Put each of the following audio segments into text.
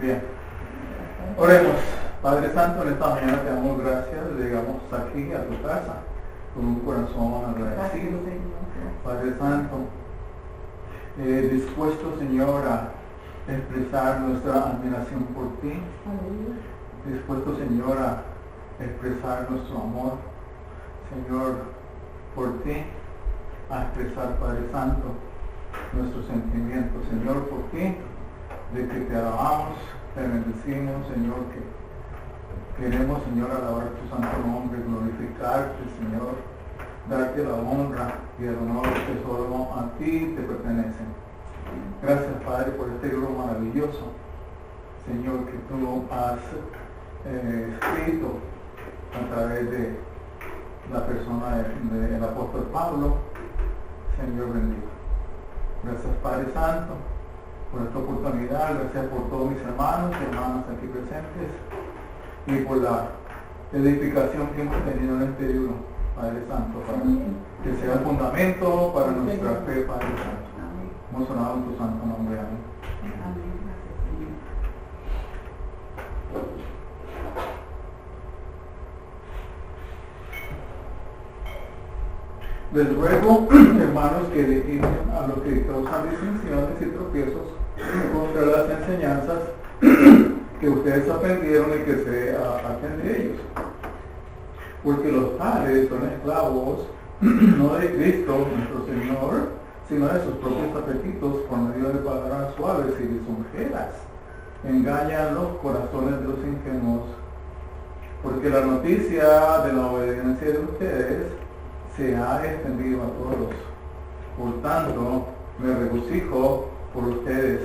Bien. Oremos. Padre Santo, en esta mañana te damos gracias. Llegamos aquí a tu casa con un corazón agradecido. Padre Santo, dispuesto, Señor, a expresar nuestra admiración por ti. Dispuesto, Señor, a expresar nuestro amor, Señor, por ti. A expresar, Padre Santo, nuestros sentimientos, Señor, por ti, de que te alabamos, te bendecimos, Señor, que queremos, Señor, alabar tu santo nombre, glorificarte, Señor, darte la honra y el honor que solo a ti te pertenecen. Gracias, Padre, por este libro maravilloso, Señor, que tú has escrito a través de la persona del apóstol Pablo. Señor bendito. Gracias, Padre Santo, por esta oportunidad. Gracias por todos mis hermanos y hermanas aquí presentes y por la edificación que hemos tenido en este libro, Padre Santo, para que sea el fundamento para nuestra fe, Padre Santo. Hemos orado en tu santo nombre. Amén. Les ruego, hermanos, que eviten a los que causan disensiones y tropiezos contra las enseñanzas que ustedes aprendieron y que se aparten de ellos. Porque los tales son esclavos no de Cristo, nuestro Señor, sino de sus propios apetitos por medio de palabras suaves y lisonjeras. Engañan los corazones de los ingenuos. Porque la noticia de la obediencia de ustedes se ha extendido a todos. Por tanto, me regocijo por ustedes,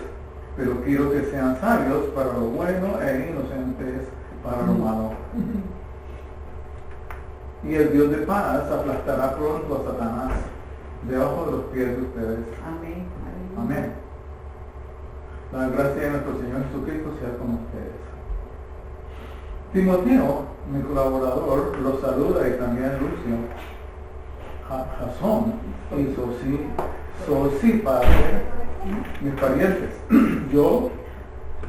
pero quiero que sean sabios para lo bueno e inocentes para lo malo. Y el Dios de paz aplastará pronto a Satanás debajo de los pies de ustedes. Amén. Amén. La gracia de nuestro Señor Jesucristo sea con ustedes. Timoteo, mi colaborador, los saluda, y también Lucio, Jasón y Sosípater, mis parientes. Yo,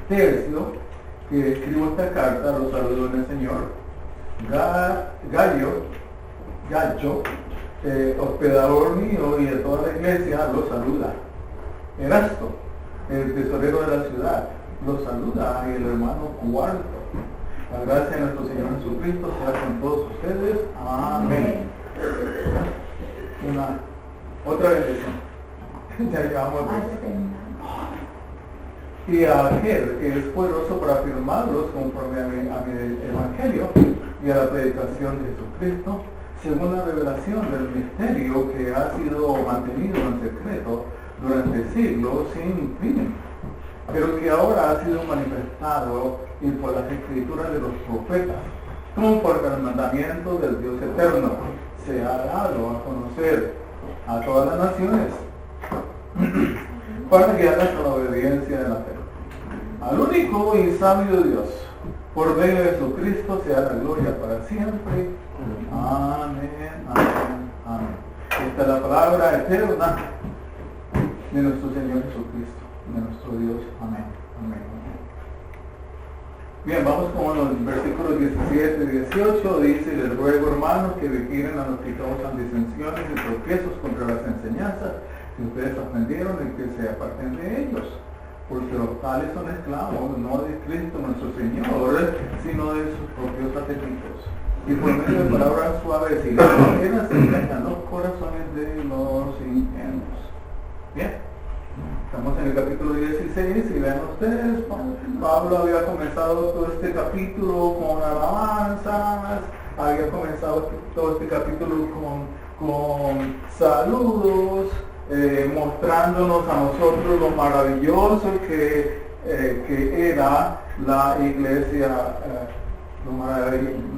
Tercio, que escribo esta carta, los saludo en el Señor. Gallo, hospedador mío y de toda la iglesia, los saluda. Erasto, el tesorero de la ciudad, los saluda, y el hermano Cuarto. La gracia de nuestro Señor Jesucristo sea con todos ustedes. Amén. Otra bendición. Ya llegamos y a aquel que es poderoso para afirmarlos conforme a mi evangelio y a la predicación de Jesucristo, según la revelación del misterio que ha sido mantenido en secreto durante siglos sin fin, pero que ahora ha sido manifestado y por las escrituras de los profetas, conforme al mandamiento del Dios eterno, se ha dado a conocer a todas las naciones para guiarlas a la obediencia de la fe. Al único y sabio Dios, por medio de Jesucristo, sea la gloria para siempre. Amén, amén, amén. Esta es la palabra eterna de nuestro Señor Jesucristo, de nuestro Dios. Amén, amén. Bien, vamos con los versículos 17 y 18. Dice: les ruego, hermanos, que vigilen a los que causan disensiones y tropiezos contra las enseñanzas que ustedes aprendieron y que se aparten de ellos. Porque los tales son esclavos, no de Cristo nuestro Señor, sino de sus propios apetitos. Y por medio de palabras suaves y ligeras se engañan los corazones de los ingenuos. Bien. Estamos en el capítulo 16 y vean ustedes, Pablo había comenzado todo este capítulo con alabanzas, había comenzado todo este capítulo con saludos, mostrándonos a nosotros lo maravilloso que era la iglesia, lo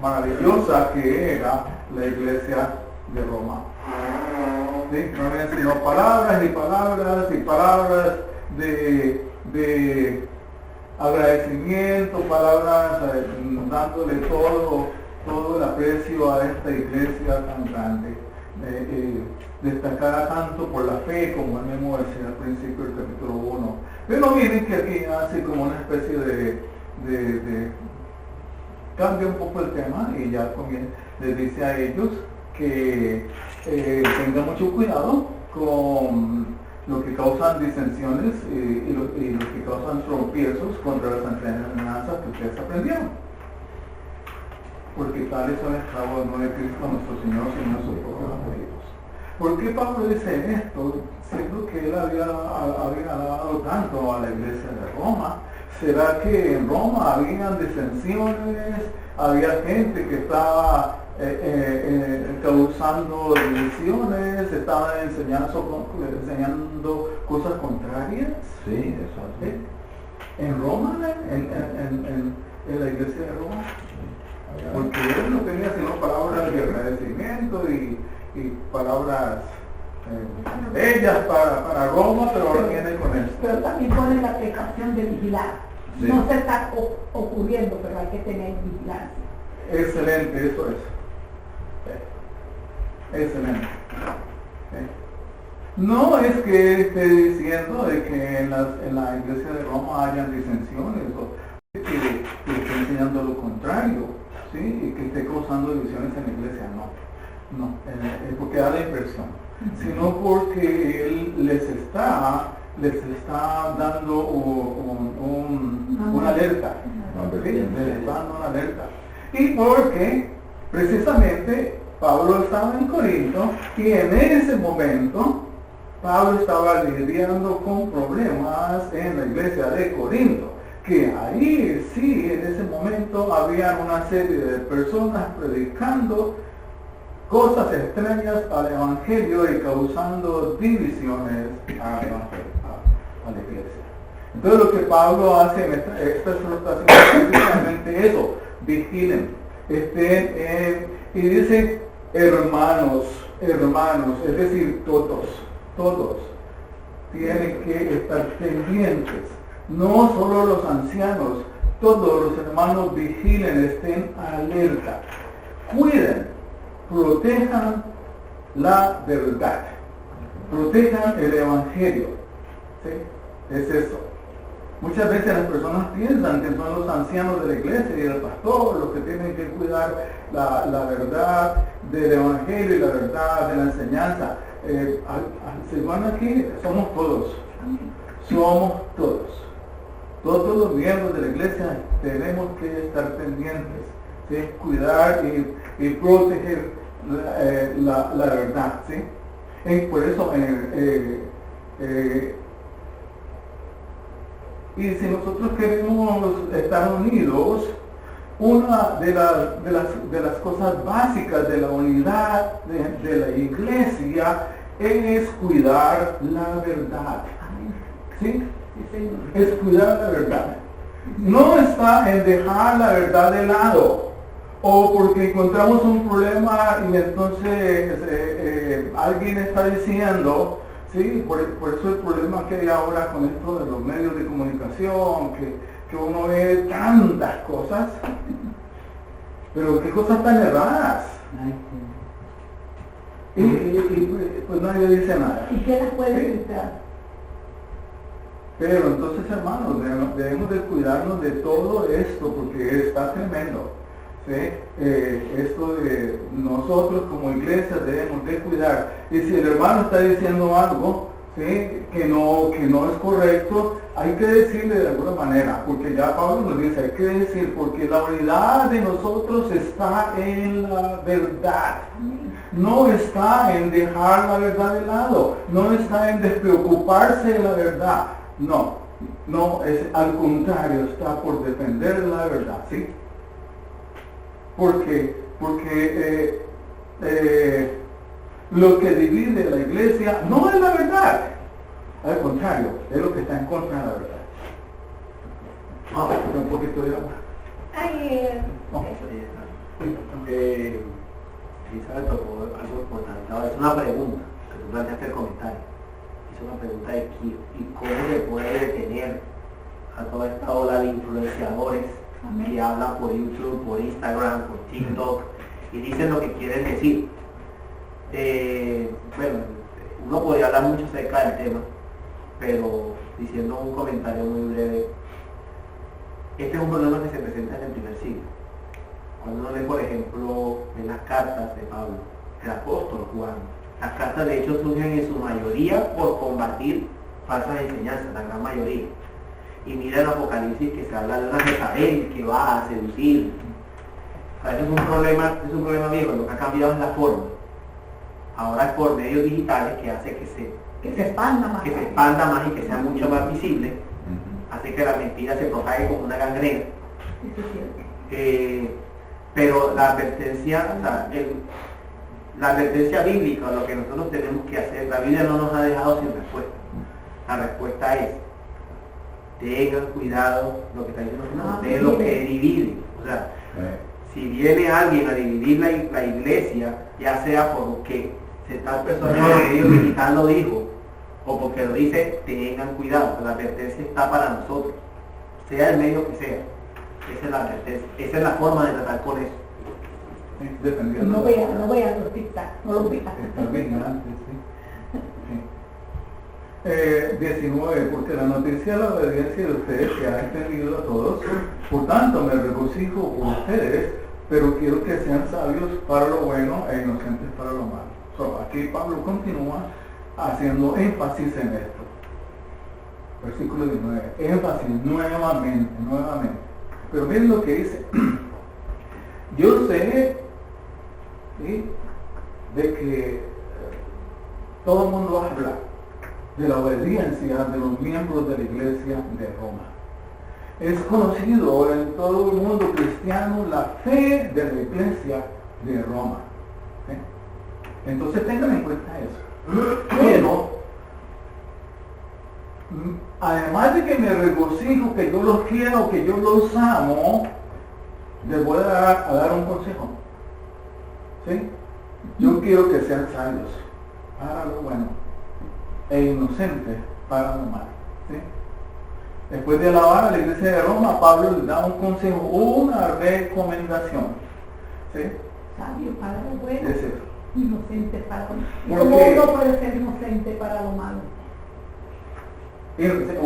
maravillosa que era la iglesia de Roma. ¿Sí? No habían sino palabras y palabras y palabras de agradecimiento, palabras dándole todo el aprecio a esta iglesia tan grande, destacada tanto por la fe, como él mismo decía al principio del capítulo 1, Pero miren que aquí hace como una especie de cambia un poco el tema y ya les dice a ellos que tengan mucho cuidado con lo que causan disensiones y lo que causan tropiezos contra las enseñanzas que ustedes aprendieron. Porque tales son esclavos no de Cristo nuestro Señor, sino sus propios apellidos. ¿Por qué Pablo dice esto? Siendo que él había dado tanto a la iglesia de Roma. ¿Será que en Roma habían disensiones? Había gente que estaba causando divisiones, estaban enseñando cosas contrarias. Sí, eso. ¿Sí? En Roma, en la iglesia de Roma. Porque él no tenía sino palabras de agradecimiento y palabras bellas para Roma, pero ahora viene con esto. Pero también pone la precaución de vigilar. Sí. No se está ocurriendo, pero hay que tener vigilancia. Excelente, eso es. Excelente. No es que esté diciendo de que en la iglesia de Roma hayan disensiones o que esté enseñando lo contrario, ¿sí? Y que esté causando divisiones en la iglesia, no, porque da la impresión, sino porque él les está dando una alerta, ¿sí? Les está dando una alerta. Y porque precisamente Pablo estaba en Corinto y en ese momento Pablo estaba lidiando con problemas en la iglesia de Corinto, que ahí sí, en ese momento había una serie de personas predicando cosas extrañas al evangelio y causando divisiones a la iglesia. Entonces lo que Pablo hace en esta exhortación es precisamente eso: vigilen, y dice hermanos, es decir, todos tienen que estar pendientes, no solo los ancianos, todos los hermanos vigilen, estén alerta, cuiden, protejan la verdad, protejan el evangelio, ¿sí? Es eso. Muchas veces las personas piensan que son los ancianos de la iglesia y el pastor los que tienen que cuidar la verdad del evangelio y la verdad de la enseñanza. Según aquí, somos todos los miembros de la iglesia tenemos que estar pendientes, ¿sí? Cuidar y proteger la verdad, ¿sí? Por eso y si nosotros queremos estar unidos, una de las cosas básicas de la unidad de la iglesia es cuidar la verdad. ¿Sí? Es cuidar la verdad. No está en dejar la verdad de lado, o porque encontramos un problema y entonces alguien está diciendo, sí, por eso el problema que hay ahora con esto de los medios de comunicación, que uno ve tantas cosas, pero qué cosas tan erradas. Y pues nadie dice nada. ¿Y qué las puede evitar? Pero entonces, hermanos, debemos de cuidarnos de todo esto porque está tremendo. ¿Sí? Esto de nosotros como iglesia debemos de cuidar. Y si el hermano está diciendo algo, ¿sí? que no es correcto, hay que decirle de alguna manera, porque ya Pablo nos dice, hay que decir, porque la unidad de nosotros está en la verdad. No está en dejar la verdad de lado, no está en despreocuparse de la verdad. No, es al contrario, está por defender la verdad, ¿sí? Porque lo que divide la iglesia no es la verdad, al contrario, es lo que está en contra de la verdad. Vamos a un poquito de agua. Isabel tocó algo importante. Es una pregunta, que tú planteaste el comentario. Es una pregunta de ¿y cómo le puede detener a toda esta ola de influenciadores que hablan por YouTube, por Instagram, por TikTok y dicen lo que quieren decir? Bueno, uno podría hablar mucho acerca del tema, pero diciendo un comentario muy breve. Este es un problema que se presenta en el primer siglo. Cuando uno lee, por ejemplo, en las cartas de Pablo, el apóstol Juan, las cartas de hecho surgen en su mayoría por combatir falsas enseñanzas, la gran mayoría. Y mira el Apocalipsis que se habla de una Jezabel que va a seducir. O sea, es un problema viejo, lo que ha cambiado es la forma. Ahora es por medios digitales que hace que se expanda más y que sea mucho más visible, hace que la mentira se propague como una gangrena. Pero la advertencia, o sea, la advertencia bíblica, lo que nosotros tenemos que hacer, la Biblia no nos ha dejado sin respuesta. La respuesta es: tengan cuidado lo que está diciendo de lo que divide. O sea, si viene alguien a dividir la iglesia, ya sea porque tal persona en los medios digitales lo dijo, o porque lo dice, tengan cuidado. La advertencia está para nosotros, sea el medio que sea. Esa es la advertencia, esa es la forma de tratar con eso. No vean los tic-tac, no los vean. Está bien antes, sí. 19, porque la noticia de la obediencia de ustedes se ha extendido a todos, por tanto me regocijo por ustedes, pero quiero que sean sabios para lo bueno e inocentes para lo malo. Aquí Pablo continúa haciendo énfasis en esto. Versículo 19, énfasis nuevamente. Pero miren lo que dice. Yo sé, ¿sí?, de que todo el mundo habla de la obediencia de los miembros de la iglesia de Roma. Es conocido en todo el mundo cristiano la fe de la iglesia de Roma. ¿Sí? Entonces tengan en cuenta eso. Pero, además de que me regocijo, que yo los quiero, que yo los amo, les voy a dar un consejo. ¿Sí? Yo quiero que sean sabios para lo bueno e inocentes para lo malo. ¿Sí? Después de alabar a la iglesia de Roma, Pablo les da un consejo, una recomendación. ¿Sí? Sabio para lo bueno, es eso. Inocente para lo malo. ¿Cómo uno puede ser inocente para lo malo?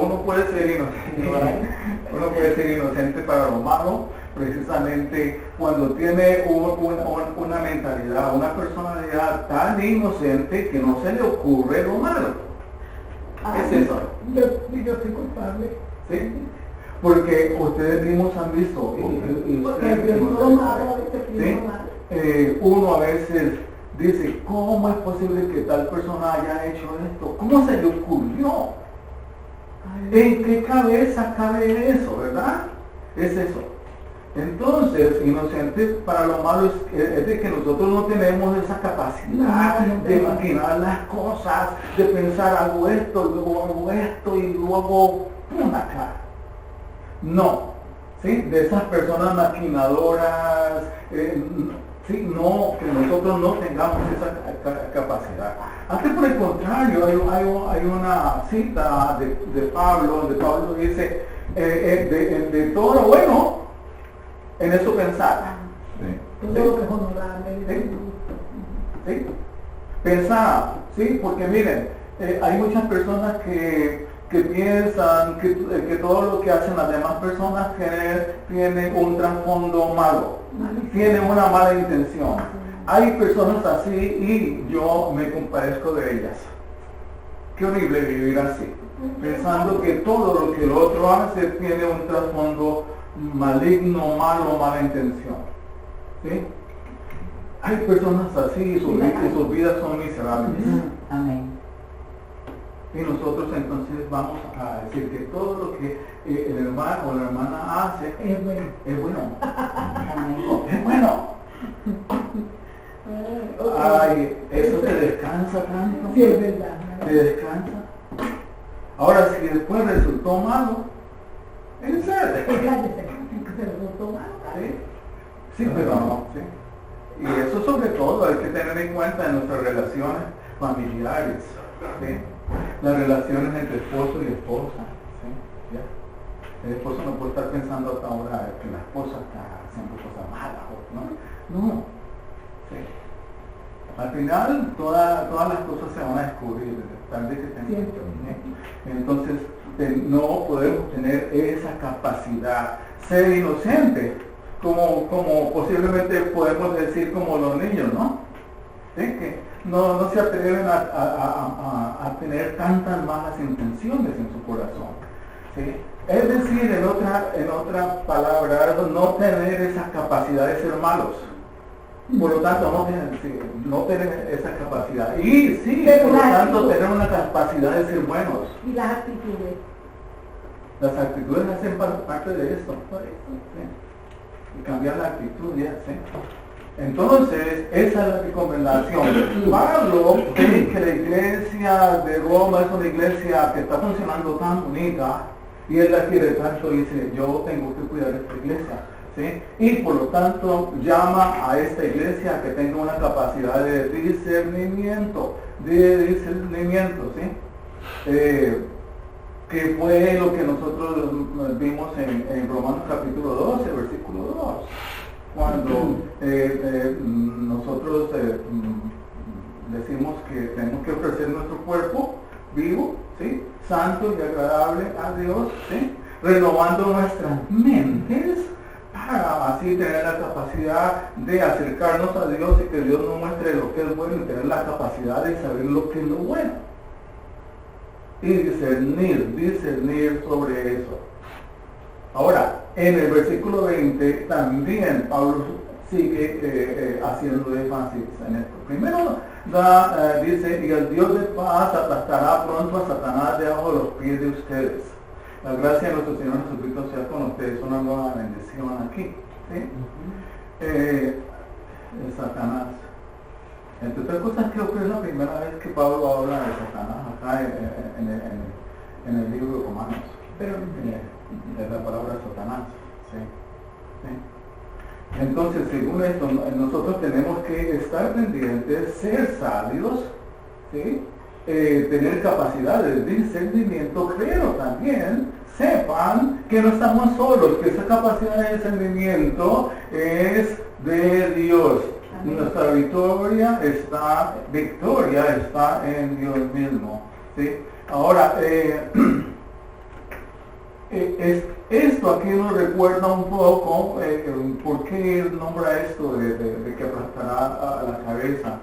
Uno puede ser inocente para lo malo, precisamente cuando tiene una mentalidad, una personalidad tan inocente que no se le ocurre lo malo. ¿Qué es eso? Yo soy culpable. ¿Sí? Porque ustedes mismos han visto, uno a veces dice, ¿cómo es posible que tal persona haya hecho esto? ¿Cómo se le ocurrió? ¿En qué cabeza cabe eso, verdad? Es eso. Entonces, inocentes para lo malo es de que nosotros no tenemos esa capacidad de maquinar las cosas, de pensar hago esto, luego hago esto y luego pum acá. No, ¿sí? De esas personas maquinadoras, sí, no, que nosotros no tengamos esa capacidad. Antes, por el contrario, hay una cita de Pablo, donde Pablo dice, de todo lo bueno, en eso pensar. Todo lo que es honorable. ¿Sí? Pensar, ¿sí? Porque miren, hay muchas personas que piensan que todo lo que hacen las demás personas tiene un trasfondo malo, tiene una mala intención. Hay personas así y yo me compadezco de ellas. Qué horrible vivir así, pensando que todo lo que el otro hace tiene un trasfondo maligno, malo, mala intención. ¿Sí? Hay personas así y sus vidas son miserables. Amén. Y nosotros entonces vamos a decir que todo lo que el hermano o la hermana hace es bueno. Es bueno. Es bueno. Ay, eso te descansa tanto. Sí, es verdad. Te descansa. Ahora, si después resultó malo, en serio. Se resultó malo. Sí, pero no. ¿Sí? Y eso sobre todo hay que tener en cuenta en nuestras relaciones familiares. ¿Sí? Las relaciones entre esposo y esposa. ¿Sí? ¿Ya? El esposo no puede estar pensando hasta ahora que la esposa está haciendo cosas malas, ¿no? ¿Sí? Al final todas las cosas se van a descubrir tarde que temprano. Entonces no podemos tener esa capacidad. Ser inocente, como posiblemente podemos decir como los niños, ¿no? ¿Sí? Que no se atreven a tener tantas malas intenciones en su corazón. ¿Sí? Es decir, en otra palabra, no tener esa capacidad de ser malos. Por lo tanto, no tener esa capacidad. Y sí, por lo tanto, tener una capacidad de ser buenos. Y las actitudes. Las actitudes hacen parte de esto. ¿Sí? Y cambiar la actitud, ya, ¿sí? Entonces, esa es la recomendación. Pablo cree que la iglesia de Roma es una iglesia que está funcionando tan bonita y él la quiere tanto y dice, yo tengo que cuidar esta iglesia. ¿Sí? Y por lo tanto llama a esta iglesia a que tenga una capacidad de discernimiento, ¿sí? Que fue lo que nosotros vimos en Romanos capítulo 12, versículo 2, cuando nosotros decimos que tenemos que ofrecer nuestro cuerpo vivo, ¿sí? Santo y agradable a Dios, ¿sí? Renovando nuestras mentes, para así tener la capacidad de acercarnos a Dios y que Dios nos muestre lo que es bueno y tener la capacidad de saber lo que es lo bueno. Y discernir sobre eso. Ahora, en el versículo 20 también Pablo sigue haciendo énfasis en esto. Primero dice, y el Dios de paz aplastará pronto a Satanás debajo de los pies de ustedes. La gracia de nuestro Señor Jesucristo sea con ustedes, una nueva bendición aquí. ¿Sí? Satanás. Entre otras cosas, creo que es la primera vez que Pablo habla de Satanás acá en el libro de Romanos. Pero es la palabra Satanás. ¿Sí? ¿Sí? Entonces, según esto, nosotros tenemos que estar pendientes, ser sabios, ¿sí? Tener capacidad de discernimiento, pero también sepan que no estamos solos, que esa capacidad de discernimiento es de Dios. Amén. Nuestra victoria está en Dios mismo. ¿Sí? Ahora, esto aquí nos recuerda un poco por qué nombra esto de que aplastará a la cabeza.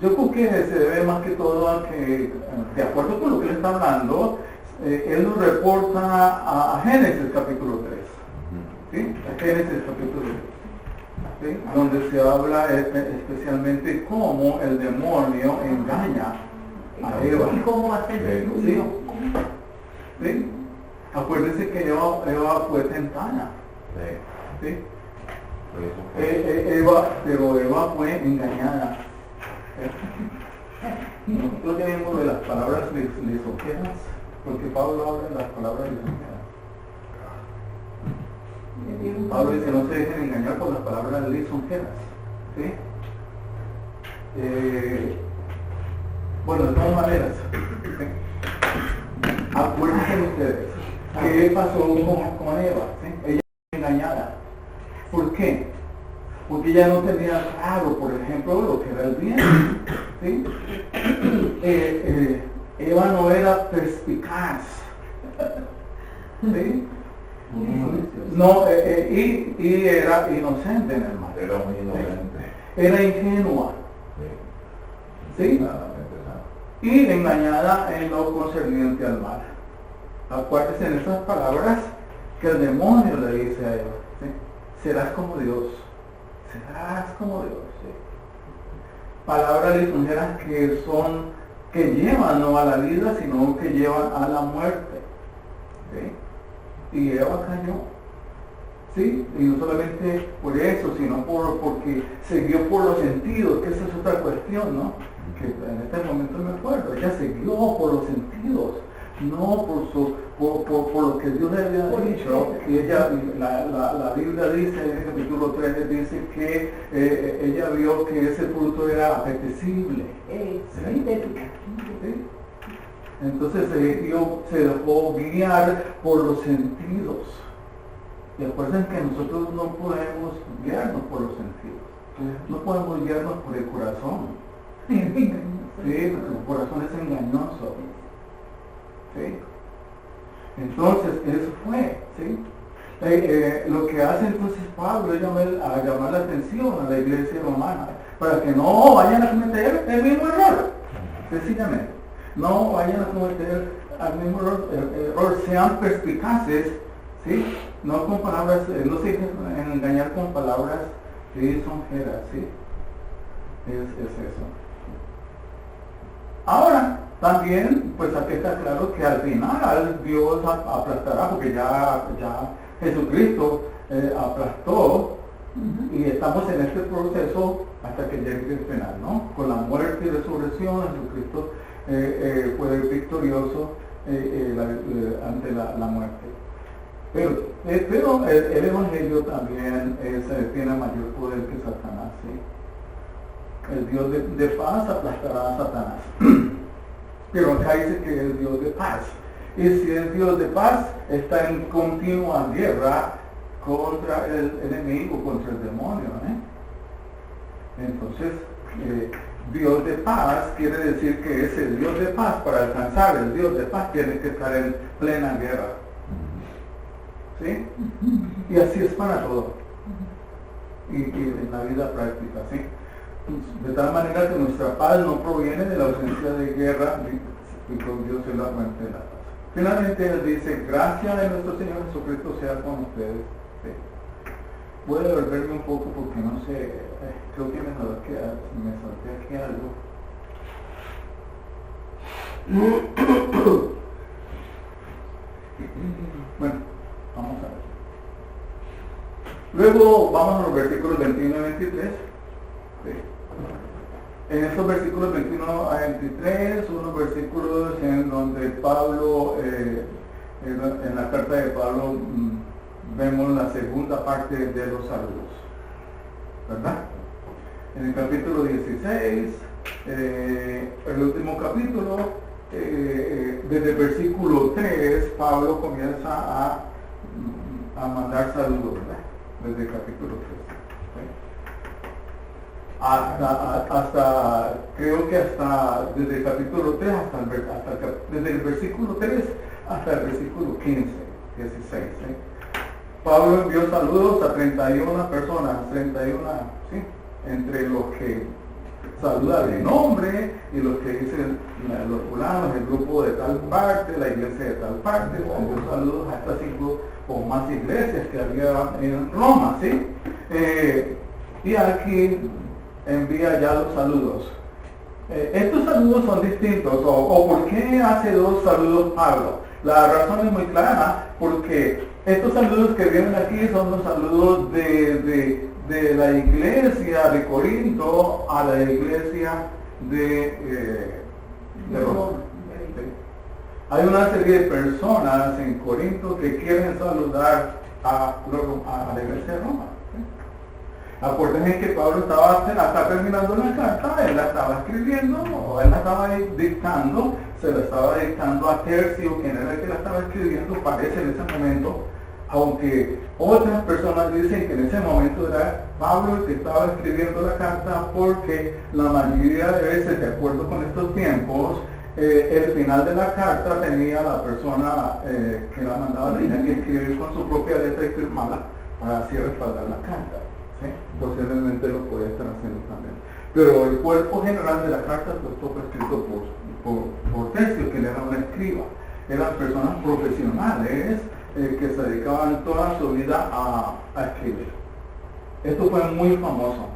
Yo creo que se debe más que todo a que, de acuerdo con lo que él está hablando, él nos reporta a Génesis capítulo 3. ¿Sí? A Génesis capítulo 3. ¿Sí? Donde se habla especialmente cómo el demonio engaña a Eva. ¿Y cómo hace el ¿Sí? ¿Sí? Acuérdense que Eva fue tentada. ¿Sí? Pero Eva fue engañada. Nosotros tenemos de las palabras lisonjeras, porque Pablo habla de las palabras lisonjeras. Pablo dice, no se dejen engañar por las palabras lisonjeras. ¿Sí? Bueno, de todas maneras, ¿sí? Acuérdense ustedes, ¿qué pasó con Eva? ¿Sí? Ella fue engañada. ¿Por qué? Porque ella no tenía claro, por ejemplo, lo que era el bien. ¿Sí? Eva no era perspicaz. ¿Sí? No, y era inocente en el mal. Era muy inocente. Era ingenua. ¿Sí? Y engañada en lo concerniente al mal. Acuérdense en esas palabras que el demonio le dice a Eva. ¿Sí? Serás como Dios. Serás como Dios. ¿Sí? Palabras lisonjeras que llevan no a la vida, sino que llevan a la muerte. ¿Sí? Y Eva cayó. ¿Sí? Y no solamente por eso, sino porque se guió por los sentidos, que esa es otra cuestión, ¿no? Que en este momento me acuerdo, ella se guió por los sentidos, no por lo que Dios le había dicho. Y ella, la Biblia dice, en el capítulo 3, dice que ella vio que ese fruto era apetecible. ¿Sí? ¿Sí? Entonces se dejó guiar por los sentidos. Y acuérdense que nosotros no podemos guiarnos por los sentidos. No podemos guiarnos por el corazón. Sí, porque el corazón es engañoso. ¿sí? Entonces, eso fue, ¿sí? Lo que hace entonces Pablo es llamar la atención a la iglesia romana, para que no vayan a cometer el mismo error, sencillamente. No vayan a cometer el mismo error, sean perspicaces, ¿sí? No con palabras, no se dejen engañar con palabras lisonjeras, ¿sí? Es eso. Ahora, también, pues aquí está claro que al final Dios aplastará, porque ya Jesucristo aplastó, y estamos en este proceso hasta que llegue el final, ¿no? Con la muerte y resurrección, Jesucristo fue victorioso ante la muerte. Pero el Evangelio también tiene mayor poder que Satanás, ¿sí? El Dios de paz aplastará a Satanás. Pero acá dice que es Dios de paz. Y si es Dios de paz, está en continua guerra contra el enemigo, contra el demonio, Entonces, Dios de paz quiere decir que ese Dios de paz, para alcanzar el Dios de paz, tiene que estar en plena guerra. ¿Sí? Y así es para todo. Y en la vida práctica, ¿sí? De tal manera que nuestra paz no proviene de la ausencia de guerra, y con Dios es la fuente de la paz. Finalmente él dice, gracia de nuestro Señor Jesucristo sea con ustedes. ¿Sí? Voy a devolverme un poco porque no sé, creo que me salté aquí algo. Bueno, vamos a ver. Luego vamos a los versículos 21 y 23. ¿Sí? En estos versículos 21 a 23, unos versículos en donde Pablo, en la carta de Pablo, vemos la segunda parte de los saludos, ¿verdad? En el capítulo 16, el último capítulo, desde el versículo 3, Pablo comienza a mandar saludos, ¿verdad? Desde el capítulo 3. Creo que desde el capítulo 3 desde el versículo 3 hasta el versículo 15, 16. Pablo envió saludos a 31 personas, 31, ¿sí? Entre los que saluda de nombre y los que dicen los fulanos, el grupo de tal parte, la iglesia de tal parte, envió saludos a estas 5 o más iglesias que había en Roma, ¿sí? Y aquí envía ya los saludos. Estos saludos son distintos, o ¿por qué hace 2 saludos Pablo? La razón es muy clara, porque estos saludos que vienen aquí son los saludos de la iglesia de Corinto a la iglesia de Roma. Hay una serie de personas en Corinto que quieren saludar a la iglesia de Roma. Acuérdense que Pablo estaba terminando la carta, él la estaba escribiendo, o él la estaba dictando, se la estaba dictando a Tercio, quien era el que la estaba escribiendo, parece en ese momento, aunque otras personas dicen que en ese momento era Pablo el que estaba escribiendo la carta, porque la mayoría de veces, de acuerdo con estos tiempos, el final de la carta tenía la persona que la mandaba, tenía que escribir con su propia letra y firmarla para así respaldar la carta. ¿Sí? Posiblemente lo puede estar haciendo también. Pero el cuerpo general de la carta fue escrito por Tercio, que era un escriba. Eran personas profesionales que se dedicaban toda su vida a escribir. Esto fue muy famoso.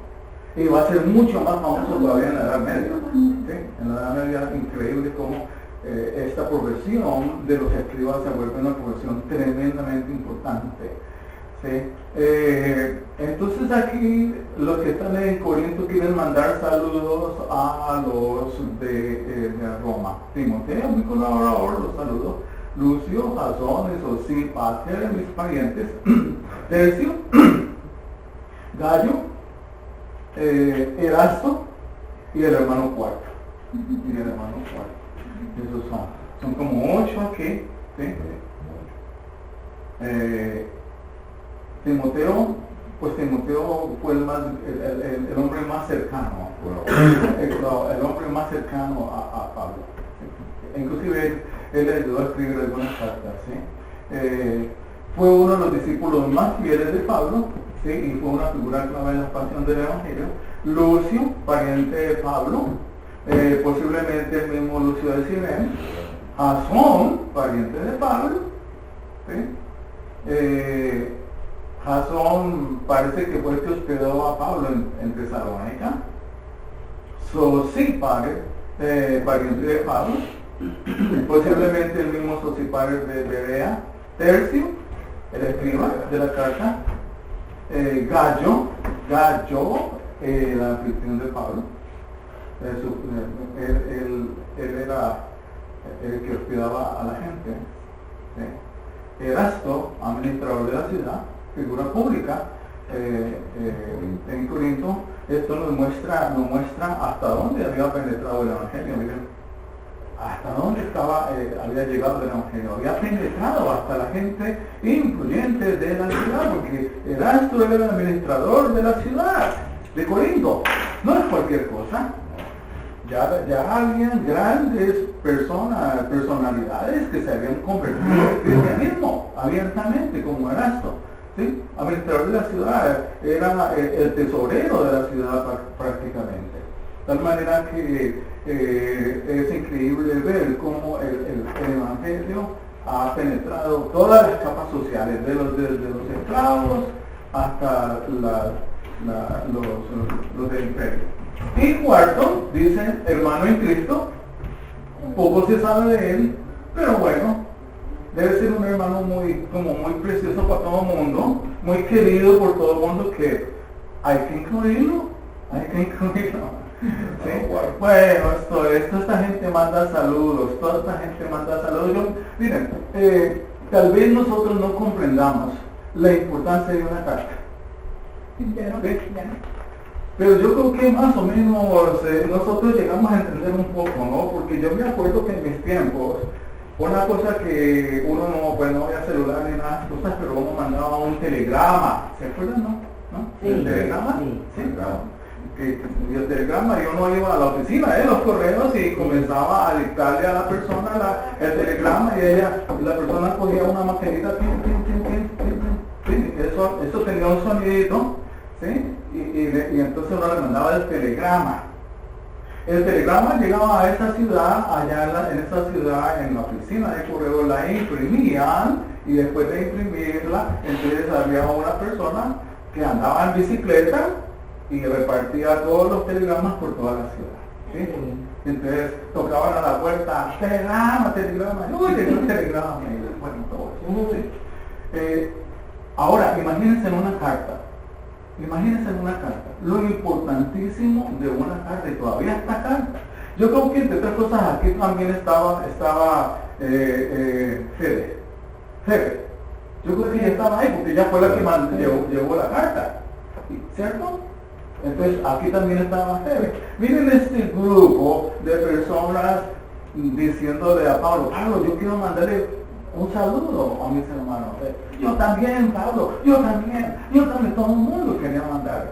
Y va a ser mucho más famoso todavía en la Edad Media. ¿Sí? En la Edad Media es increíble cómo esta profesión de los escribas se vuelve una profesión tremendamente importante. ¿Sí? Entonces aquí los que están en Corinto quieren mandar saludos a los de Roma. Timoteo, mi colaborador, los saludos. Lucio, Jasón, Sosipater, mis parientes. Tercio, Gallo, Erasto y el hermano Cuarto. Esos son como 8 aquí. ¿Sí? Timoteo fue el hombre más cercano, el hombre más cercano a Pablo. Inclusive él le ayudó a escribir algunas cartas, ¿sí? Fue uno de los discípulos más fieles de Pablo, ¿sí? Y fue una figura clave en la expansión del Evangelio. Lucio, pariente de Pablo, posiblemente el mismo Lucio de Cirene. Jasón, pariente de Pablo, ¿sí? Jasón parece que fue el que hospedó a Pablo en Tesalónica. Sosípater, pariente de Pablo, posiblemente el mismo Sosípater de Berea. Tercio, el escriba de la carta. Gallo, el anfitrión de Pablo. Él era el que hospedaba a la gente. ¿Sí? Erasto, administrador de la ciudad, figura pública en Corinto. Esto nos muestra hasta dónde había penetrado el Evangelio. Miren, hasta dónde había llegado el Evangelio. Había penetrado hasta la gente influyente de la ciudad, porque Erasto era el administrador de la ciudad de Corinto. No es cualquier cosa. Ya habían grandes personalidades que se habían convertido al cristianismo abiertamente, como Erasto, ¿sí? Administrador de la ciudad, era el tesorero de la ciudad prácticamente. De tal manera que es increíble ver cómo el Evangelio ha penetrado todas las capas sociales, desde los esclavos hasta los del imperio. Y cuarto, dicen hermano en Cristo, poco se sabe de él, pero bueno, debe ser un hermano muy precioso para todo el mundo, muy querido por todo el mundo, que hay que incluirlo. ¿Sí? Bueno, esta gente manda saludos, toda esta gente manda saludos. Miren, tal vez nosotros no comprendamos la importancia de una carta. ¿Sí? Pero yo creo que más o menos nosotros llegamos a entender un poco, ¿no? Porque yo me acuerdo que en mis tiempos, una cosa que uno no había celular ni nada de cosas, pero uno mandaba un telegrama. ¿Se acuerdan, no? Sí, ¿el telegrama? Sí, claro. Y el telegrama, yo no iba a la oficina de los correos y comenzaba a dictarle a la persona el telegrama, y la persona cogía una maquinita, eso tenía un sonidito, ¿sí? Y entonces uno le mandaba el telegrama. El telegrama llegaba a esa ciudad, allá en esa ciudad, en la oficina de correo, la imprimían, y después de imprimirla, entonces había una persona que andaba en bicicleta y repartía todos los telegramas por toda la ciudad. ¿Sí? Entonces tocaban a la puerta, telegrama, uy, llegó el telegrama, y bueno, todo eso. ¿Sí? Ahora, imagínense en una carta, lo importantísimo de una carta, y todavía esta carta. Yo creo que entre otras cosas aquí también estaba Fede. Yo creo que ella estaba ahí, porque ella fue la que llevó la carta, ¿cierto? Entonces aquí también estaba Fede. Miren este grupo de personas diciéndole a Pablo, yo quiero mandarle un saludo a mis hermanos. Yo también, Pablo, yo también, todo el mundo quería mandar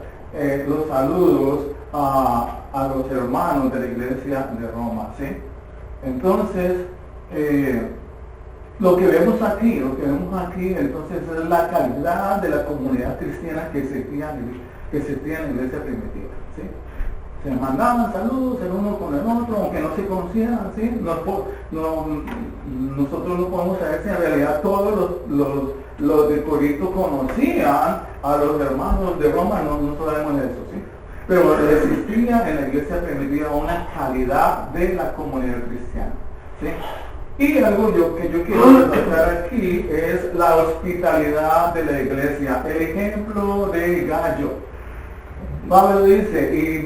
los saludos a los hermanos de la iglesia de Roma, ¿sí? Entonces, lo que vemos aquí, entonces es la calidad de la comunidad cristiana que existía en la iglesia primitiva, ¿sí? Se mandaban saludos el uno con el otro, aunque no se conocían, ¿sí? Nosotros no podemos saber si en realidad todos los de Corinto conocían a los hermanos de Roma, no sabemos eso, ¿sí? Pero existía en la iglesia primitiva una calidad de la comunidad cristiana, ¿sí? Y algo que yo quiero resaltar aquí es la hospitalidad de la iglesia, el ejemplo de Gallo. Pablo dice, y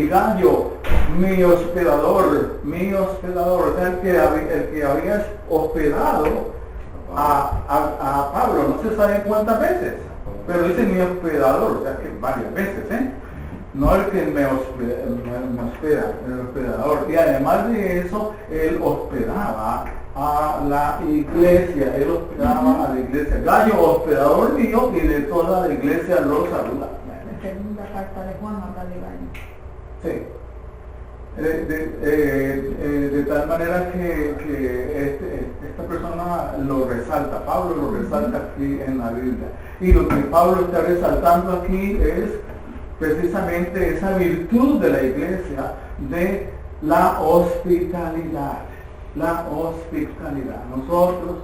Gallo, mi hospedador, o sea, el que había hospedado a Pablo, no se sabe cuántas veces, pero dice mi hospedador, o sea que varias veces, no el que me hospeda, el hospedador. Y además de eso, él hospedaba a la iglesia, Gallo, hospedador mío, y de toda la iglesia lo saluda. Segunda carta de Juan habla de Gallo. Sí. De tal manera que esta persona lo resalta, Pablo lo resalta aquí en la Biblia. Y lo que Pablo está resaltando aquí es precisamente esa virtud de la iglesia de la hospitalidad. La hospitalidad. Nosotros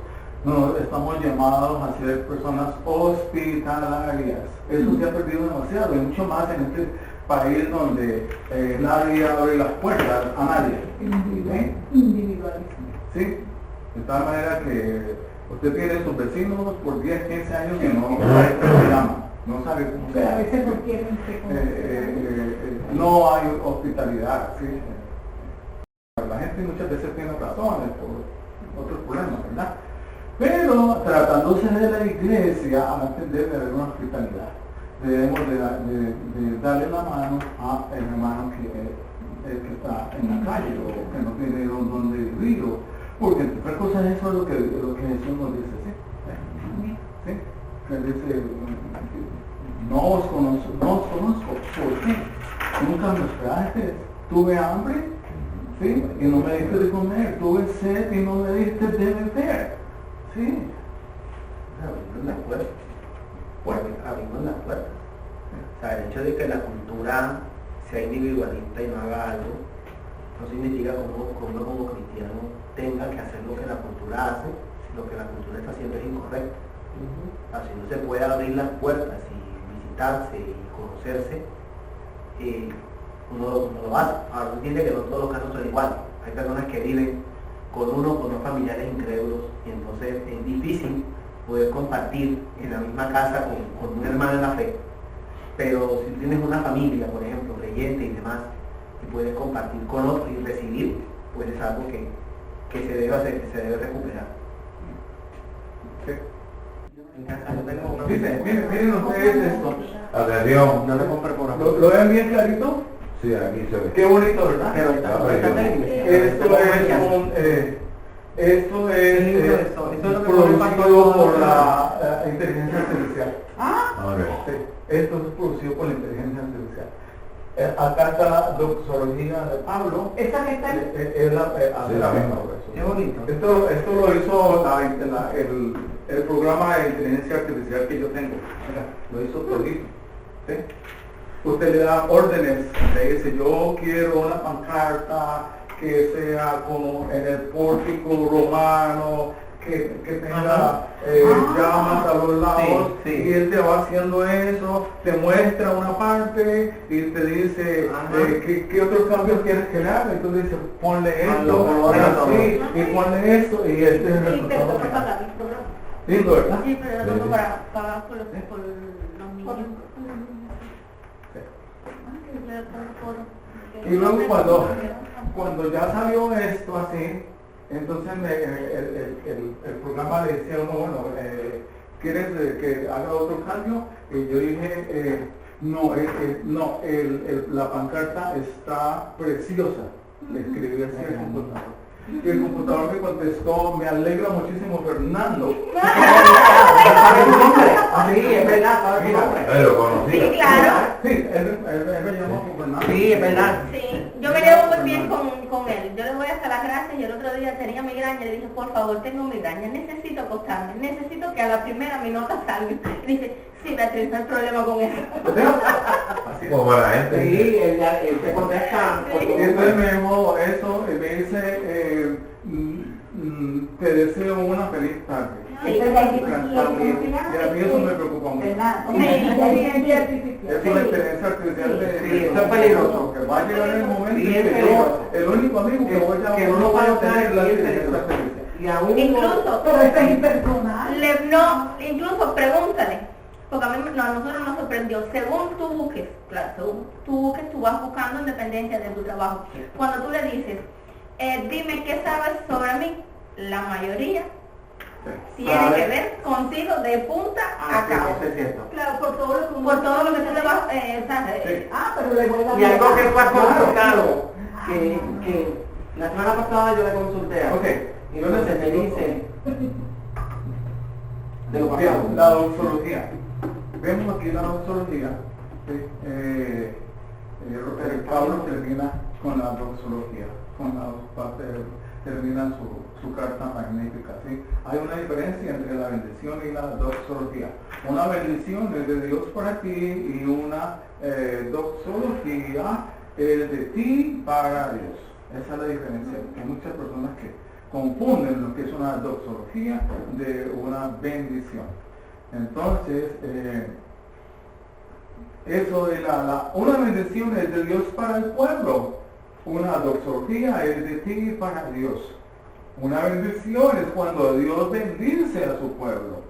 estamos llamados a ser personas hospitalarias. Eso se ha perdido demasiado, y mucho más en este país donde nadie abre las puertas a nadie. Individualismo. ¿Sí? De tal manera que usted tiene sus vecinos por 10, 15 años que no sabe cómo se llaman, no sabe cómo se Pero a llaman. veces no quieren reconocer. No hay hospitalidad, ¿sí? La gente muchas veces tiene razones por otros problemas, ¿verdad? Pero tratándose de la iglesia, a entender de haber una hospitalidad. Debemos de darle la mano a el hermano que está en la calle o que no tiene donde vivir, porque entre otras cosas eso es lo que Jesús nos dice, ¿sí? ¿Sí? Él dice, no os conozco, ¿por qué? Nunca me esperaste, tuve hambre, ¿sí? Y no me diste de comer, tuve sed y no me diste de beber, ¿sí? Abrimos la puerta. Abrimos la puerta. O sea, el hecho de que la cultura sea individualista y no haga algo, no significa que uno como cristiano tenga que hacer lo que la cultura hace, si lo que la cultura está haciendo es incorrecto. Así no se puede abrir las puertas y visitarse y conocerse, uno lo hace. Ahora uno entiende que no todos los casos son iguales. Hay personas que viven con unos familiares incrédulos y entonces es difícil poder compartir en la misma casa con un hermano en la fe. Pero si tienes una familia, por ejemplo, creyente y demás, y puedes compartir con otros y recibir, pues es algo que se debe hacer, que se debe recuperar. Sí. En casa no tengo una... Miren ustedes esto. Atención. No le compré por ahí. ¿Lo ven bien clarito? Sí, aquí se ve. Qué bonito, ¿verdad? Pero Esto es producido por la inteligencia artificial. Sí, esto es producido por la inteligencia artificial. Acá está la doxología de Pablo. Esa que está Es la misma. Qué bonito. Esto lo hizo el programa de inteligencia artificial que yo tengo. Mira, lo hizo todito. ¿Sí? Usted le da órdenes, le dice, yo quiero una pancarta que sea como en el pórtico romano, que tenga llamas a los lados, sí. y él te va haciendo eso, te muestra una parte y te dice ¿qué otros cambios quieres que le haga? Y tú dices, ponle esto, así, y ponle esto, y este es el resultado. Lindo, ¿verdad? Sí, pero no para pagar por los niños. Y luego cuando ya salió esto así, entonces el programa le decía a uno, bueno, ¿quieres que haga otro cambio? Y yo dije, la pancarta está preciosa. Le escribí así al computador. Y el computador me contestó, me alegra muchísimo, Fernando. ¿Sabe tu nombre? Sí, es verdad, ¿sabe tu nombre? Pero conocía. Sí, claro. Sí, él me llamó por Fernando. Sí, es verdad. Sí, yo me llevo muy bien con él. Yo le voy hasta las gracias y el otro día tenía migraña y le dije, por favor, tengo migraña, necesito acostarme, necesito que a la primera mi nota salga. Y dice, sí, Beatriz, no hay problema con eso. Como la gente. Sí, él te contesta. Y entonces me llamó eso y me dice, te deseo una feliz tarde. Sí. Y a mí eso me preocupa mucho. Es una experiencia artificial Sí, eso es peligroso. que va a llegar el momento Sí, en es que peligroso. el único amigo que voy a Que uno puede tener la tener inteligencia artificial. y aún Incluso, Pero esto es impersonal. incluso pregúntale, porque a nosotros nos sorprendió, según tú busques, claro, según tú busques, tú vas buscando independencia de tu trabajo. Cuando tú le dices, dime qué sabes sobre mí, la mayoría tiene que ver contigo de punta a cabo. eso es cierto. Claro, por todo lo que Por todo lo que tú le vas, pero le voy a dar Y algo que fue Ah, complicado, que la semana pasada yo le consulté a Ok, y entonces me dice de lo pasado. la doxología. Vemos aquí la doxología. Sí, Pablo termina con la doxología, termina su carta magnífica, ¿sí? Hay una diferencia entre la bendición y la doxología. Una bendición es de Dios para ti y una doxología es de ti para Dios. Esa es la diferencia. Hay muchas personas que confunden lo que es una doxología de una bendición. Entonces, eso de una bendición es de Dios para el pueblo. Una doxología es de ti para Dios. Una bendición es cuando Dios bendice a su pueblo.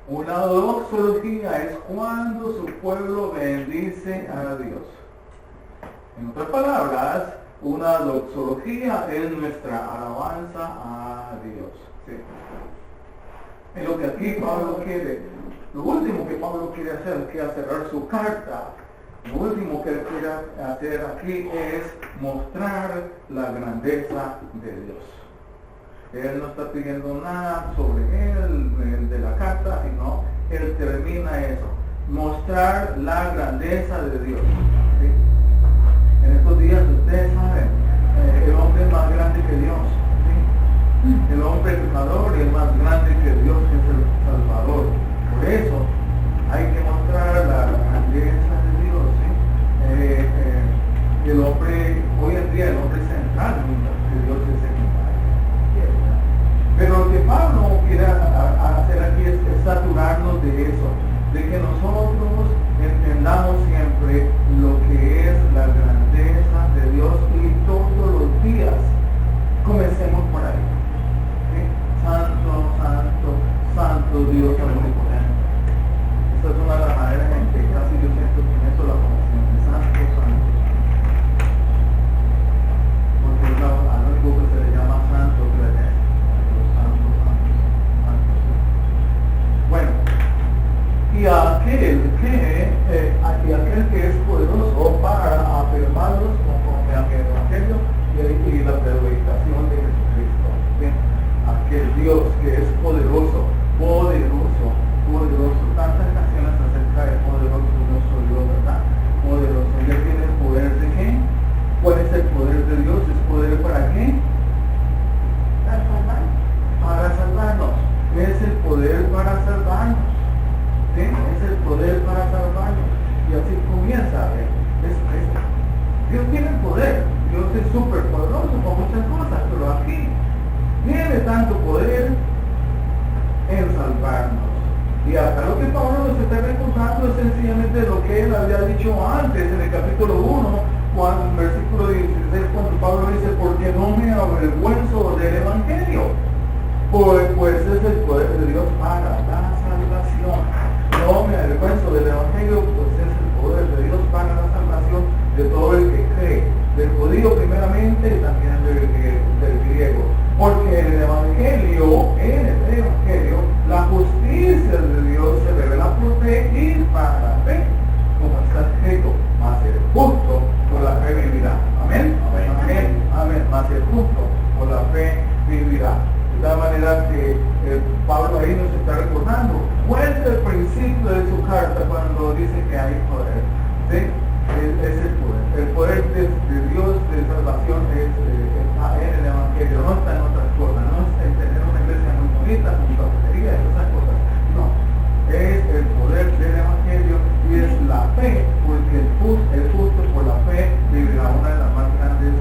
Una doxología es cuando su pueblo bendice a Dios. En otras palabras, una doxología es nuestra alabanza a Dios. ¿Sí? En lo que aquí Pablo quiere, lo último que Pablo quiere hacer, que es cerrar su carta, lo último que él quiere hacer aquí es mostrar la grandeza de Dios. Él no está pidiendo nada sobre él, de la carta, sino él termina eso, mostrar la grandeza de Dios. ¿Sí? En estos días ustedes saben, el hombre es más grande que Dios. ¿Sí? El hombre pecador es más grande que Dios, que es el Salvador. Por eso hay que mostrar la grandeza de Dios. ¿Sí? El hombre, hoy en día el hombre es central, que Dios es secundario. Pero lo que Pablo quiere hacer aquí es saturarnos de eso, de que nosotros entendamos siempre lo que es la grandeza de Dios y todos los días comencemos por ahí. ¿Sí? Santo, santo, santo Dios omnipotente. Esa es una de las maneras en que casi yo siento con eso la conexión de santo, santo. Porque es al único que se le llama santo que es santo, santo, santo. Bueno, y aquel que es poderoso para afirmarlos conforme a mi evangelio y la predicación de Jesucristo. ¿Sí? Aquel Dios que es poderoso, poderoso, poderoso. Tantas canciones acerca de poderoso nuestro Dios, ¿verdad? Poderoso. ¿Y él tiene el poder de qué? ¿Cuál es el poder de Dios? ¿Es poder para qué? Para salvarnos. Es el poder para salvarnos. ¿Sí? Es el poder para salvarnos. Y así comienza. Dios tiene el poder. Dios es súper poderoso con muchas cosas, pero aquí tiene tanto poder en salvarnos. Y acá lo que Pablo nos está recordando es sencillamente lo que él había dicho antes en el capítulo 1, cuando en el versículo 16, cuando Pablo dice, porque no me avergüenzo del evangelio, pues es el poder de Dios para la salvación. No me avergüenzo del evangelio, pues es el poder de Dios para la salvación de todo el que cree, del judío primeramente y también del griego. Porque en el evangelio, la justicia de Dios se revela por fe y para la fe, como está escrito, mas el justo por la fe vivirá. Amén, amén, amén, amén. Mas el justo por la fe vivirá. De tal manera que Pablo ahí nos está recordando cuál es el principio de su carta cuando dice que hay poder. ¿Sí? Es el poder. El poder de Dios de salvación está en el evangelio, no está en otras cosas, no está en tener una iglesia muy bonita, con cafetería y esas cosas. No, es el poder del evangelio y es la fe, porque el justo por la fe vivirá. Una de las más grandes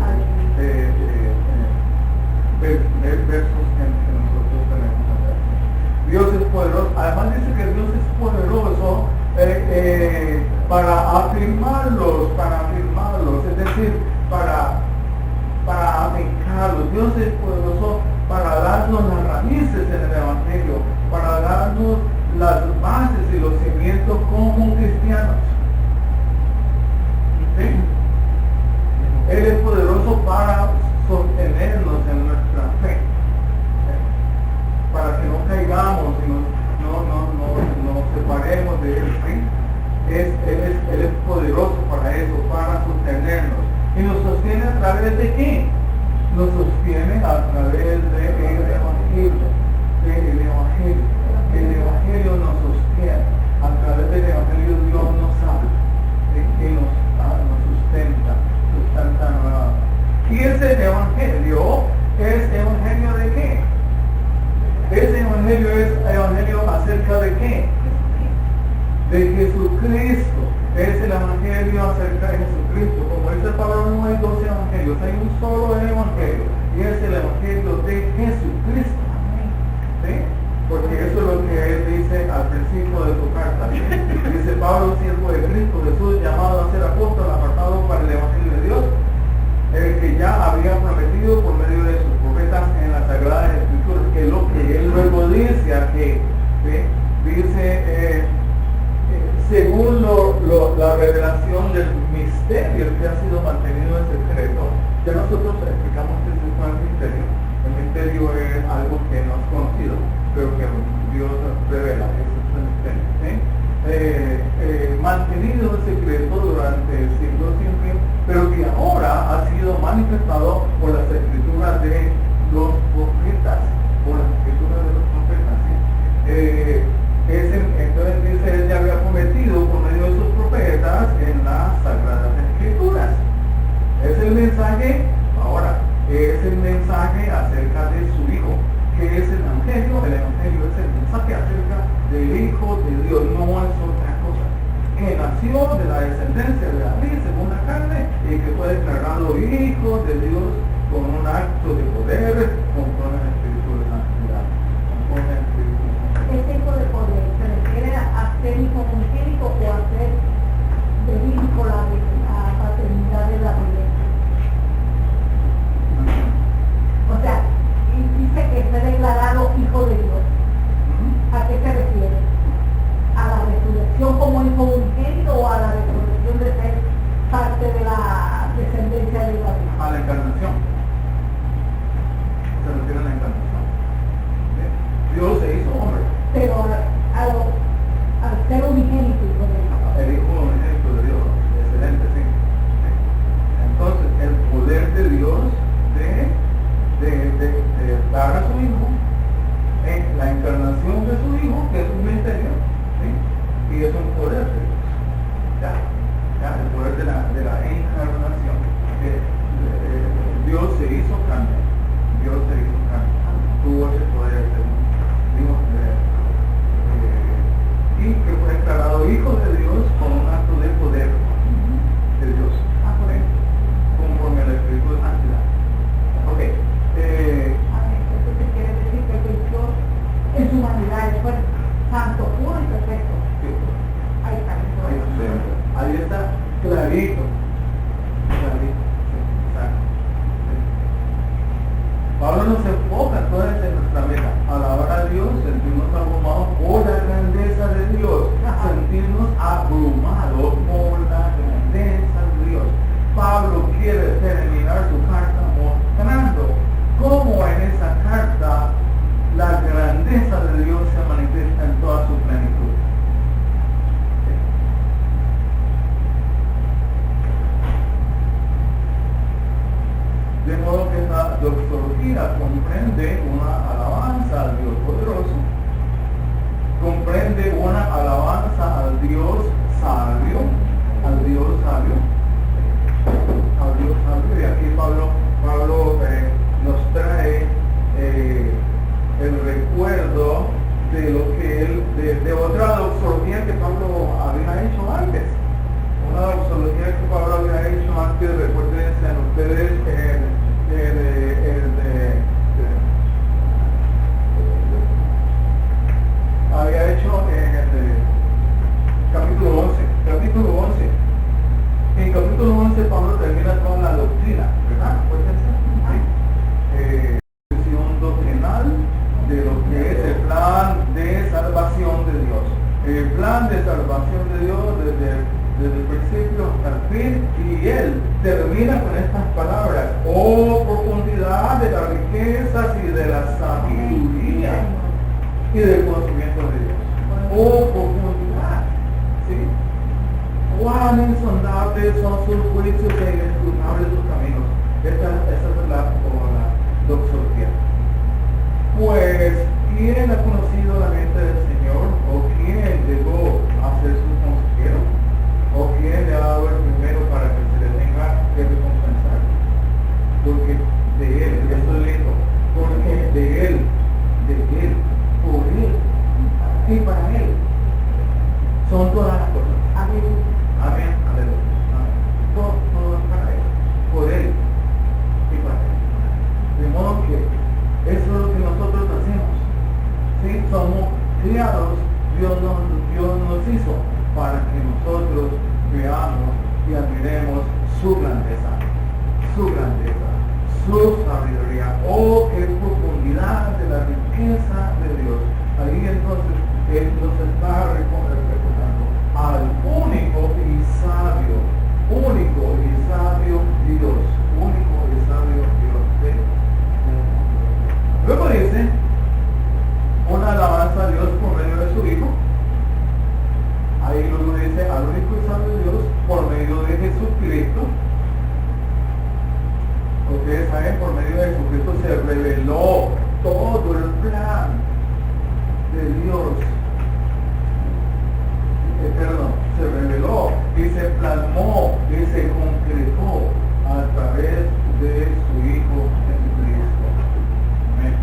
versos que nosotros tenemos acá. Dios es poderoso. Además dice que Dios es poderoso para afirmarlos, es decir, para afincarlos. Dios es poderoso para darnos las raíces en el evangelio, para darnos las bases y los cimientos como cristianos. ¿Sí? Él es poderoso para sostenernos en nuestra fe, para que no caigamos y nos separemos de él. ¿Sí? Él es poderoso para eso, para sostenernos. ¿Y nos sostiene a través de qué? Nos sostiene a través del evangelio. El evangelio nos sostiene. A través del evangelio Dios nos habla y nos sustenta de Jesucristo. Es el evangelio acerca de Jesucristo. Como dice Pablo, no hay 12 evangelios, hay un solo evangelio, y es el evangelio de Jesucristo. ¿Sí? Porque eso es lo que él dice al principio de su carta. Dice Pablo, siervo de Cristo Jesús, llamado a ser apóstol, apartado para el evangelio de Dios, el que ya había prometido por medio de sus profetas en las Sagradas Escrituras, que es lo que él luego dice aquí, ¿sí? Dice, según la revelación del misterio que ha sido mantenido en secreto. Ya nosotros explicamos que es un misterio. El misterio es algo que no es conocido, pero que Dios revela. Eso es un misterio, ¿sí? Mantenido en secreto durante siglos sin fin, pero que ahora ha sido manifestado por las escrituras de los profetas, ¿sí? Entonces dice, él ya había prometido por medio de sus profetas en las Sagradas Escrituras. Es el mensaje, ahora, es el mensaje acerca de su Hijo, que es el Evangelio. El Evangelio es el mensaje acerca del Hijo de Dios, no es otra cosa. Que nació de la descendencia de David según la carne y que fue declarado Hijo de Dios con un acto de poder conforme al Espíritu de santidad. Conforme al Espíritu de santidad. ¿Ese hijo de poder se refiere a ser hijo congénito o a ser verídico la paternidad de la Biblia? O sea, dice que fue declarado hijo de Dios. ¿A qué se refiere? ¿A la resurrección como hijo unigénito o a la resurrección de ser parte de la descendencia de David? A la encarnación. Se refiere a la encarnación. ¿Sí? Dios se hizo hombre. Pero al ser unigénito, hijo de Dios. El Hijo unigénito de Dios. Excelente, sí. Entonces, el poder de Dios de dar a su Hijo, la encarnación de su Hijo, que es un misterio, ¿sí? Y es un poder de Dios. Ya, el poder de la encarnación. Dios se hizo carne. Dios se hizo carne. Tuvo ese poder de Dios. Y que fue declarado Hijo de Dios con un acto de poder de Dios. Conforme al Espíritu de santidad. Ok. Entonces quiere decir que Dios en su humanidad fue santo, puro y perfecto. Sí. Ahí está. Ahí está, clarito. Clarito. Sí, exacto. Sí. Pablo nos enfoca entonces en nuestra meta. Alabar a Dios, sentirnos abrumados por la grandeza de Dios. Sentirnos abrumados por la grandeza de Dios. Pablo quiere terminar su carta mostrando cómo en esa carta la grandeza de Dios se manifiesta en toda su plenitud. De modo que esta doxología comprende una alabanza al Dios poderoso, comprende una alabanza al Dios sabio, y aquí Pablo nos trae el recuerdo de lo que de otra doxología que Pablo había hecho antes. Una doxología que Pablo había hecho antes, recuerden ustedes, había hecho en el capítulo 11. En el capítulo 11 Pablo termina con la doctrina, ¿verdad? Visión doctrinal de lo que es el plan de salvación de Dios. El plan de salvación de Dios desde el principio hasta el fin, y él termina con estas palabras: oh profundidad de las riquezas y de la sabiduría y del conocimiento de Dios. Oh profundidad, ¿sí? Cuán insondables son sus juicios e inescrutables sus caminos. Esa es la doxología. Pues, ¿quién ha conocido la mente del Señor? ¿O quién llegó a ser su consejero? ¿O quién le ha dado el primero para que se le tenga que recompensar? Porque de él, eso es lindo, porque de él, por él y para él Son todas las cosas. Amén. Amén, aleluya. Amén. Todo es para Él, por Él y para Él. De modo que eso es lo que nosotros hacemos. ¿Sí? Somos criados, Dios nos hizo para que nosotros veamos y admiremos su grandeza, su sabiduría. Oh, qué profundidad de la riqueza de Dios. Ahí entonces Él nos está recordando al único y sabio Dios, Luego dice una alabanza a Dios por medio de su Hijo. Ahí luego dice al único y sabio Dios por medio de Jesucristo. Ustedes saben, por medio de Jesucristo se reveló todo el plan de Dios. Se reveló y se plasmó y se concretó a través de su Hijo Jesucristo. Amén.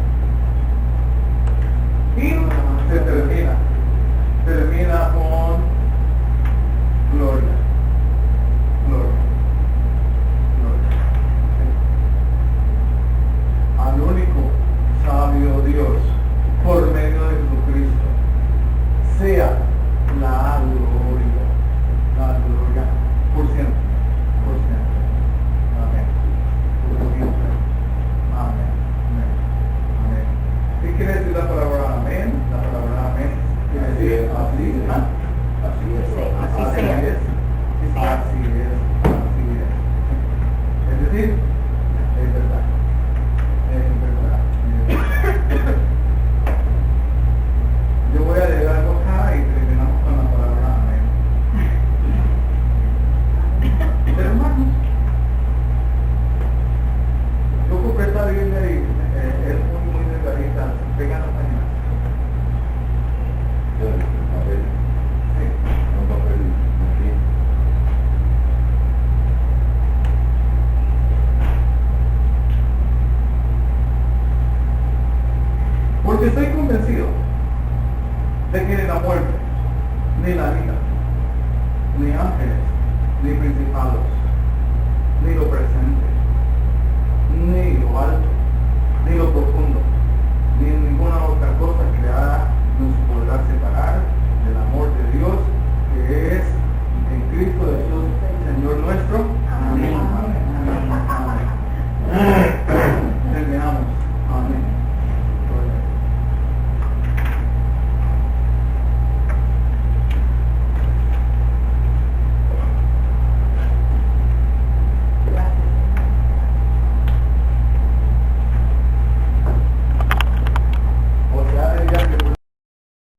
Y se termina con gloria. Al único sabio Dios por medio de Jesucristo sea la gloria por siempre. Amén. Por siempre. Amén. ¿Qué quiere decir la palabra amén? La palabra amén quiere decir así, ¿no? Así es. Es decir, es verdad. Yo voy a agregar algo acá y terminamos con la palabra amén. Hermanos, yo compré esta Biblia y es muy delgadita, se pega las mañanas. Porque estoy convencido de que ni la muerte, ni la vida, ni ángeles, ni principados, ni lo presente, ni lo alto, ni lo profundo,